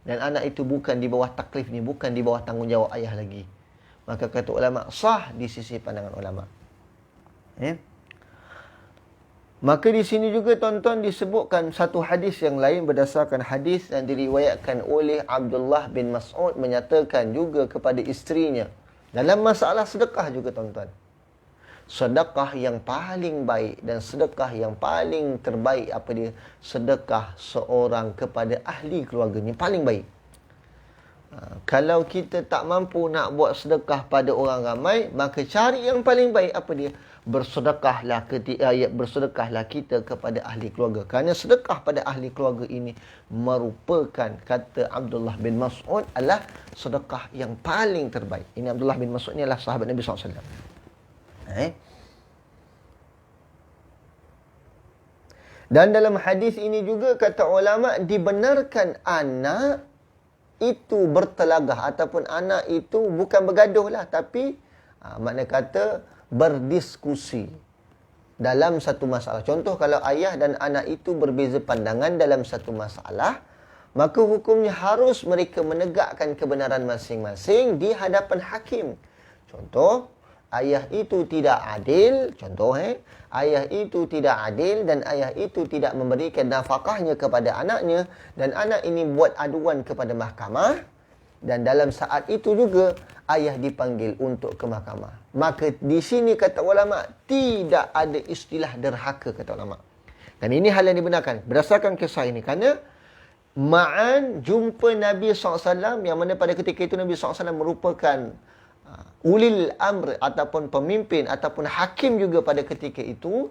Dan anak itu bukan di bawah taklif ni, bukan di bawah tanggungjawab ayah lagi. Maka kata ulama, sah di sisi pandangan ulama. Maka di sini juga, tuan-tuan, disebutkan satu hadis yang lain berdasarkan hadis yang diriwayatkan oleh Abdullah bin Mas'ud, menyatakan juga kepada isterinya dalam masalah sedekah juga, tuan-tuan. Sedekah yang paling baik dan sedekah yang paling terbaik sedekah seorang kepada ahli keluarganya paling baik. Kalau kita tak mampu nak buat sedekah pada orang ramai, maka cari yang paling baik apa dia? Bersedekahlah kita kepada ahli keluarga. Kerana sedekah pada ahli keluarga ini merupakan, kata Abdullah bin Mas'ud, adalah sedekah yang paling terbaik. Ini Abdullah bin Mas'ud ni adalah sahabat Nabi SAW. Dan dalam hadis ini juga kata ulama, dibenarkan anak itu bertelagah ataupun anak itu bukan bergaduh lah, tapi makna kata berdiskusi dalam satu masalah. Contoh, kalau ayah dan anak itu berbeza pandangan dalam satu masalah, maka hukumnya harus mereka menegakkan kebenaran masing-masing di hadapan hakim. Contoh, ayah itu tidak adil, ayah itu tidak adil dan ayah itu tidak memberikan nafkahnya kepada anaknya, dan anak ini buat aduan kepada mahkamah, dan dalam saat itu juga ayah dipanggil untuk ke mahkamah. Maka di sini kata ulama, tidak ada istilah derhaka, kata ulama. Dan ini hal yang dibenarkan berdasarkan kisah ini, kerana Ma'an jumpa Nabi SAW, yang mana pada ketika itu Nabi SAW merupakan ulil amr ataupun pemimpin ataupun hakim juga pada ketika itu.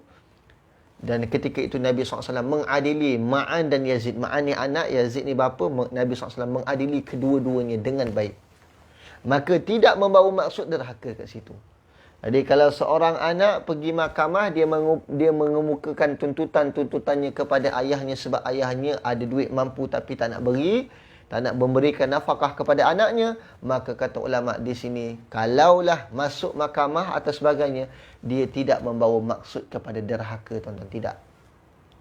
Dan ketika itu Nabi SAW mengadili Ma'an dan Yazid. Ma'an ni anak, Yazid ni bapa. Nabi SAW mengadili kedua-duanya dengan baik. Maka tidak membawa maksud derhaka kat situ. Jadi kalau seorang anak pergi mahkamah, dia mengemukakan tuntutannya kepada ayahnya sebab ayahnya ada duit mampu tapi tak nak beri, tak nak memberikan nafkah kepada anaknya, maka kata ulama di sini, kalaulah masuk mahkamah atau sebagainya, dia tidak membawa maksud kepada derhaka, tuan-tuan, tidak.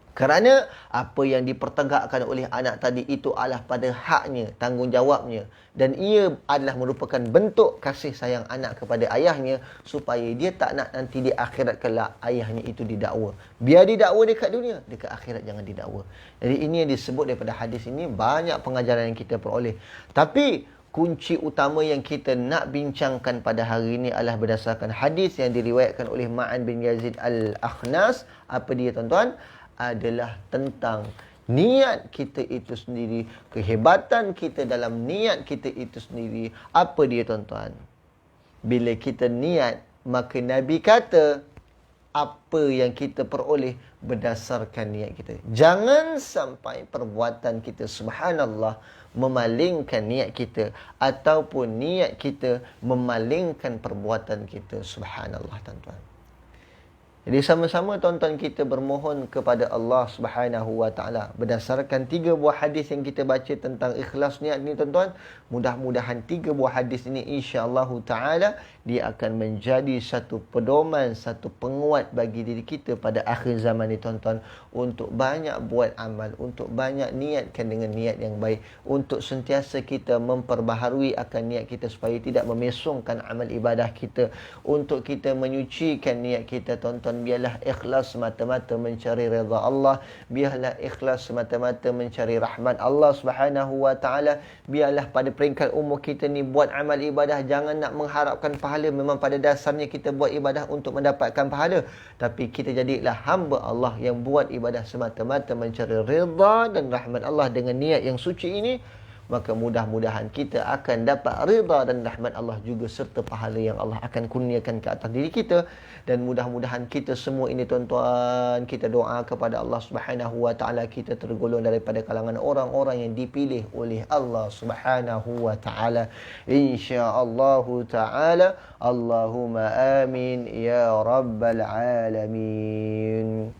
Kerana apa yang dipertegakkan oleh anak tadi itu adalah pada haknya, tanggungjawabnya, dan ia adalah merupakan bentuk kasih sayang anak kepada ayahnya, supaya dia tak nak nanti di akhirat kelak ayahnya itu didakwa. Biar didakwa dekat dunia, dekat akhirat jangan didakwa. Jadi ini yang disebut daripada hadis ini, banyak pengajaran yang kita peroleh. Tapi kunci utama yang kita nak bincangkan pada hari ini adalah berdasarkan hadis yang diriwayatkan oleh Ma'an bin Yazid al-Akhnas. Apa dia, tuan-tuan? Adalah tentang niat kita itu sendiri, kehebatan kita dalam niat kita itu sendiri. Apa dia, tuan-tuan? Bila kita niat, maka Nabi kata apa yang kita peroleh berdasarkan niat kita. Jangan sampai perbuatan kita, subhanallah, memalingkan niat kita, ataupun niat kita memalingkan perbuatan kita, subhanallah, tuan-tuan. Jadi sama-sama tuan-tuan kita bermohon kepada Allah Subhanahu Wa Taala berdasarkan 3 buah hadis yang kita baca tentang ikhlas niat ni, tuan-tuan. Mudah-mudahan 3 buah hadis ini insya-Allah Taala dia akan menjadi satu pedoman, satu penguat bagi diri kita pada akhir zaman ni, tuan-tuan, untuk banyak buat amal, untuk banyak niatkan dengan niat yang baik, untuk sentiasa kita memperbaharui akan niat kita supaya tidak memesongkan amal ibadah kita, untuk kita menyucikan niat kita, tuan-tuan. Biarlah ikhlas semata-mata mencari redha Allah, biarlah ikhlas semata-mata mencari rahmat Allah Subhanahu Wa Taala. Biarlah pada peringkat umur kita ni buat amal ibadah, jangan nak mengharapkan pahala. Memang pada dasarnya kita buat ibadah untuk mendapatkan pahala, tapi kita jadilah hamba Allah yang buat ibadah semata-mata mencari redha dan rahmat Allah dengan niat yang suci ini. Maka mudah-mudahan kita akan dapat redha dan rahmat Allah juga, serta pahala yang Allah akan kurniakan ke atas diri kita. Dan mudah-mudahan kita semua ini, tuan-tuan, kita doa kepada Allah Subhanahu Wa Taala, kita tergolong daripada kalangan orang-orang yang dipilih oleh Allah Subhanahu Wa Taala, insya-Allah Taala. Allahumma amin ya rabbal alamin.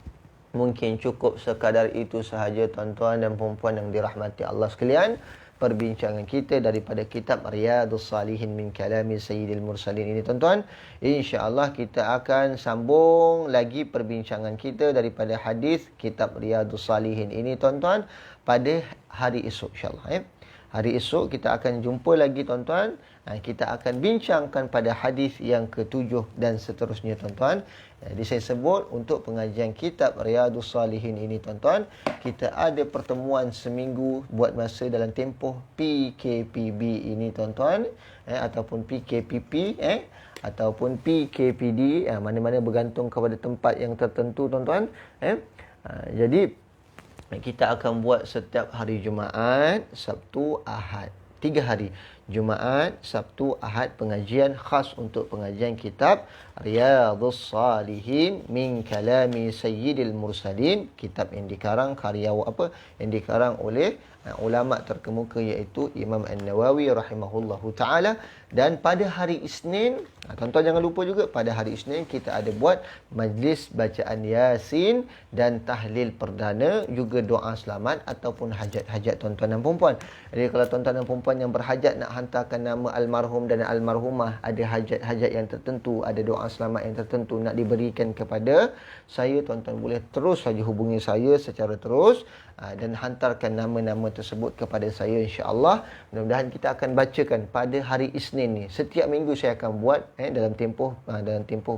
Mungkin cukup sekadar itu sahaja, tuan-tuan dan puan-puan yang dirahmati Allah sekalian, perbincangan kita daripada kitab Riyadhus Salihin min kalami Sayyidil Mursalin ini, tuan-tuan. InsyaAllah kita akan sambung lagi perbincangan kita daripada hadis kitab Riyadhus Salihin ini, tuan-tuan, pada hari esok, insyaAllah. Hari esok kita akan jumpa lagi, tuan-tuan. Kita akan bincangkan pada hadis yang ke-7 dan seterusnya, tuan-tuan. Jadi saya sebut untuk pengajian kitab Riyadhus Salihin ini, tuan-tuan, kita ada pertemuan seminggu buat masa dalam tempoh PKPB ini, tuan-tuan, ataupun PKPP, ataupun PKPD, mana-mana bergantung kepada tempat yang tertentu, tuan-tuan. Jadi kita akan buat setiap hari Jumaat, Sabtu, Ahad. 3 hari. Jumaat, Sabtu, Ahad pengajian khas untuk pengajian kitab Riyadhus Salihin min kalami Sayyidil Mursalin, kitab yang dikarang yang dikarang oleh ulama terkemuka iaitu Imam An-Nawawi rahimahullahu taala. Dan pada hari Isnin, tuan-tuan jangan lupa juga pada hari Isnin kita ada buat majlis bacaan Yasin dan tahlil perdana, juga doa selamat ataupun hajat-hajat tuan-tuan dan puan-puan. Jadi kalau tuan-tuan dan puan-puan yang berhajat nak hantarkan nama almarhum dan almarhumah, ada hajat-hajat yang tertentu, ada doa selamat yang tertentu nak diberikan kepada saya, tuan-tuan boleh terus saja hubungi saya secara terus dan hantarkan nama-nama tersebut kepada saya, insya-Allah. Mudah-mudahan kita akan bacakan pada hari Isnin ni. Setiap minggu saya akan buat dalam tempoh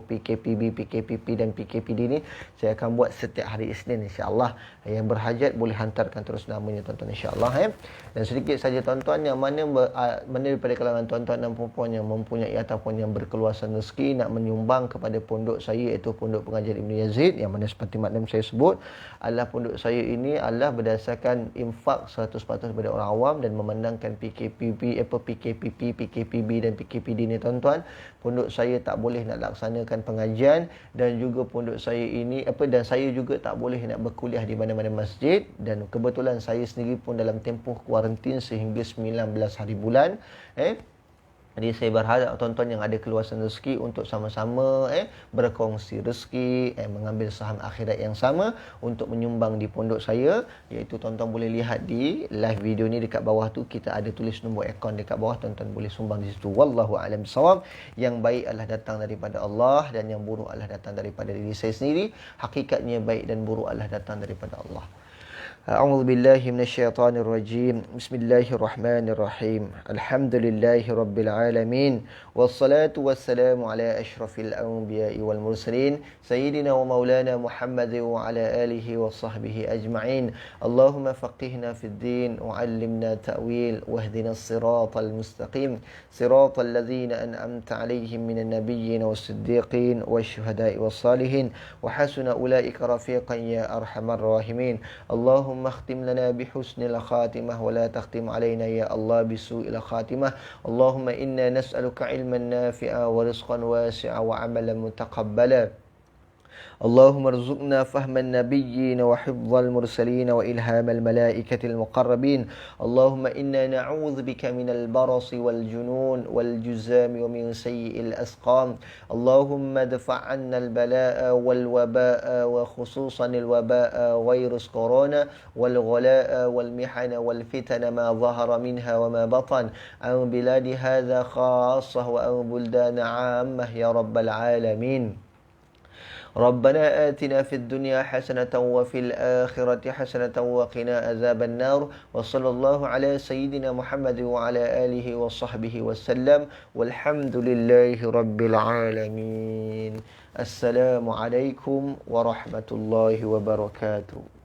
PKPB, PKPP dan PKPD ni saya akan buat setiap hari Isnin, insya-Allah. Yang berhajat boleh hantarkan terus namanya, tuan-tuan, insya-Allah. Dan sedikit saja tuan-tuan yang mana daripada kalangan tuan-tuan dan puan-puan yang mempunyai ataupun yang berkeluasan rezeki nak menyumbang kepada pondok saya, iaitu Pondok Pengajian Ibn Yazid, yang mana seperti maknam saya sebut adalah pondok saya ini adalah berdasarkan infak 100% daripada orang awam dan memandangkan PKPP, PKPB dan PKPD ni, tuan-tuan, pondok saya tak boleh nak laksanakan pengajian, dan juga pondok saya ini dan saya juga tak boleh nak berkuliah di mana-mana masjid, dan kebetulan saya sendiri pun dalam tempoh kuarantin sehingga 19 hari bulan. Jadi saya berharap tuan-tuan yang ada keluasan rezeki untuk sama-sama berkongsi rezeki, mengambil saham akhirat yang sama untuk menyumbang di pondok saya, iaitu tuan-tuan boleh lihat di live video ni dekat bawah tu kita ada tulis nombor akaun dekat bawah, tuan-tuan boleh sumbang di situ. Wallahu a'lam bissawab. Yang baik adalah datang daripada Allah dan yang buruk adalah datang daripada diri saya sendiri. Hakikatnya baik dan buruk adalah datang daripada Allah. أعوذ بالله من الشيطان الرجيم. بسم الله الرحمن الرحيم. الحمد لله رب العالمين، والصلاة والسلام على أشرف الأنبياء والمرسلين سيدنا ومولانا محمد وعلى آله وصحبه أجمعين. اللهم فقهنا في الدين وعلمنا تأويل واهدنا الصراط المستقيم صراط الذين أنعمت عليهم من النبيين والصديقين والشهداء والصالحين وحسن أولئك رفيقا يا أرحم الراحمين. اللهم اختم لنا بحسن الخاتمة ولا تختم علينا يا الله بسوء الخاتمة. اللهم إنا نسألك علما نافعا ورزقا واسعا وعملا متقبلا. اللهم ارزقنا فهم النبيين وحفظ المرسلين وإلهام الملائكة المقربين. اللهم إنا نعوذ بك من البرص والجنون والجزام ومن سيء الأسقام. اللهم ادفع عنا البلاء والوباء، وخصوصا الوباء فيروس كورونا والغلاء والمحن والفتن ما ظهر منها وما بطن عن بلاد هذا خاصة وعن بلدان عامة يا رب العالمين. ربنا آتنا في الدنيا حسنة وفي الآخرة حسنة وقنا عذاب النار. وصلى الله على سيدنا محمد وعلى آله وصحبه وسلم، والحمد لله رب العالمين. السلام عليكم ورحمة الله وبركاته.